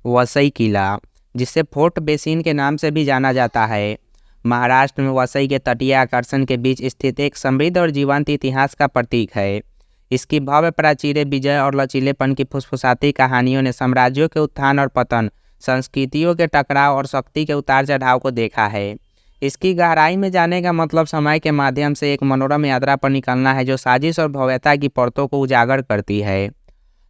वसई किला, जिसे fort basin के नाम से भी जाना जाता है, महाराष्ट्र में वसई के तटीय आकर्षण के बीच स्थित एक समृद्ध और जीवंत इतिहास का प्रतीक है। इसकी भव्य प्राचीरें, विजय और लचीलेपन की फुसफुसाती कहानियों ने साम्राज्यों के उत्थान और पतन, संस्कृतियों के टकराव और शक्ति के उतार चढ़ाव को देखा है। इसकी गहराई में जाने का मतलब समय के माध्यम से एक मनोरम यात्रा पर निकलना है, जो साजिश और भव्यता की परतों को उजागर करती है।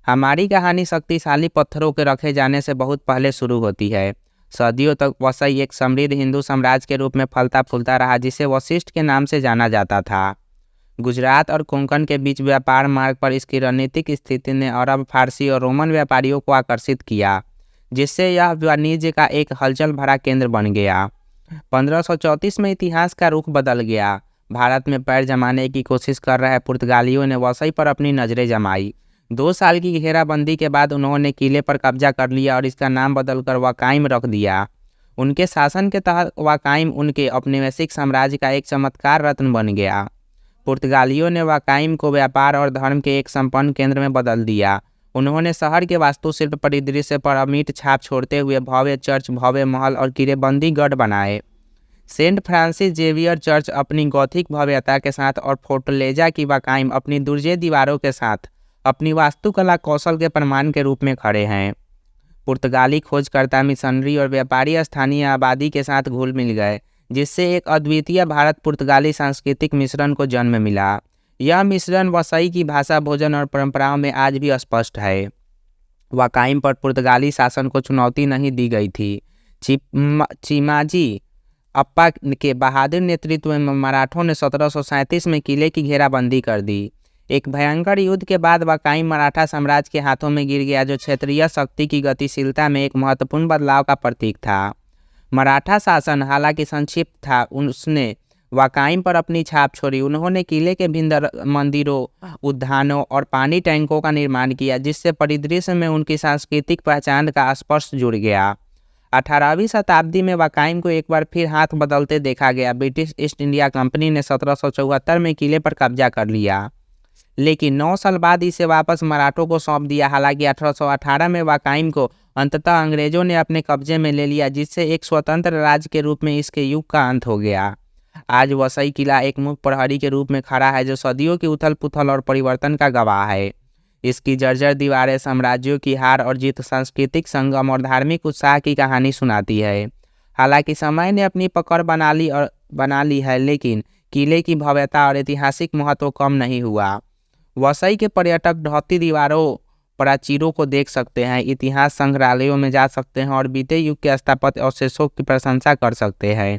हमारी कहानी शक्तिशाली पत्थरों के रखे जाने से बहुत पहले शुरू होती है। सदियों तक वसई एक समृद्ध हिंदू साम्राज्य के रूप में फलता फूलता रहा, जिसे वशिष्ठ के नाम से जाना जाता था। गुजरात और कोंकण के बीच व्यापार मार्ग पर इसकी रणनीतिक स्थिति ने अरब, फारसी और रोमन व्यापारियों को आकर्षित किया, जिससे यह वाणिज्य का एक हलचल भरा केंद्र बन गया। 1534 में इतिहास का रुख बदल गया। भारत में पैर जमाने की कोशिश कर रहे पुर्तगालियों ने वसई पर अपनी नजरें जमाई। 2 साल की घेराबंदी के बाद उन्होंने किले पर कब्जा कर लिया और इसका नाम बदलकर वाकाइम रख दिया। उनके शासन के तहत वाकाइम उनके औपनिवेशिक साम्राज्य का एक चमत्कार रत्न बन गया। पुर्तगालियों ने वाकाइम को व्यापार और धर्म के एक संपन्न केंद्र में बदल दिया। उन्होंने शहर के वास्तुशिल्प परिदृश्य पर अमिट छाप छोड़ते हुए भव्य चर्च, भव्य महल और किलेबंदी गढ़ बनाए। सेंट फ्रांसिस जेवियर चर्च अपनी गॉथिक भव्यता के साथ और फोर्टलेजा की वाकाइम अपनी दुर्जेय दीवारों के साथ अपनी वास्तुकला कौशल के प्रमाण के रूप में खड़े हैं। पुर्तगाली खोजकर्ता, मिशनरी और व्यापारी स्थानीय आबादी के साथ घुल मिल गए, जिससे एक अद्वितीय भारत पुर्तगाली सांस्कृतिक मिश्रण को जन्म मिला। यह मिश्रण वसई की भाषा, भोजन और परंपराओं में आज भी स्पष्ट है। वाकाइम पर पुर्तगाली शासन को चुनौती नहीं दी गई थी। चिमाजी अप्पा के बहादुर नेतृत्व में मराठों ने 1737 में किले की घेराबंदी कर दी। एक भयंकर युद्ध के बाद वाकाइम मराठा साम्राज्य के हाथों में गिर गया, जो क्षेत्रीय शक्ति की गतिशीलता में एक महत्वपूर्ण बदलाव का प्रतीक था। मराठा शासन हालांकि संक्षिप्त था, उसने वाकाइम पर अपनी छाप छोड़ी। उन्होंने किले के भीतर मंदिरों, उद्यानों और पानी टैंकों का निर्माण किया, जिससे परिदृश्य में उनकी सांस्कृतिक पहचान का स्पर्श जुड़ गया। 18वीं शताब्दी में वाकाइम को एक बार फिर हाथ बदलते देखा गया। ब्रिटिश ईस्ट इंडिया कंपनी ने 1774 में किले पर कब्जा कर लिया, लेकिन 9 साल बाद इसे वापस मराठों को सौंप दिया। हालांकि 1818 में वाकाइम को अंततः अंग्रेजों ने अपने कब्जे में ले लिया, जिससे एक स्वतंत्र राज्य के रूप में इसके युग का अंत हो गया। आज वसई किला एक मुख्य प्रहरी के रूप में खड़ा है, जो सदियों की उथल पुथल और परिवर्तन का गवाह है। इसकी जर्जर दीवारें साम्राज्यों की हार और जीत, सांस्कृतिक संगम और धार्मिक उत्साह की कहानी सुनाती है। हालांकि समय ने अपनी पकड़ बना ली है, लेकिन किले की भव्यता और ऐतिहासिक महत्व कम नहीं हुआ। वसई के पर्यटक ढहती दीवारों, प्राचीरों को देख सकते हैं, इतिहास संग्रहालयों में जा सकते हैं और बीते युग के स्थापत्य अवशेषों की प्रशंसा कर सकते हैं।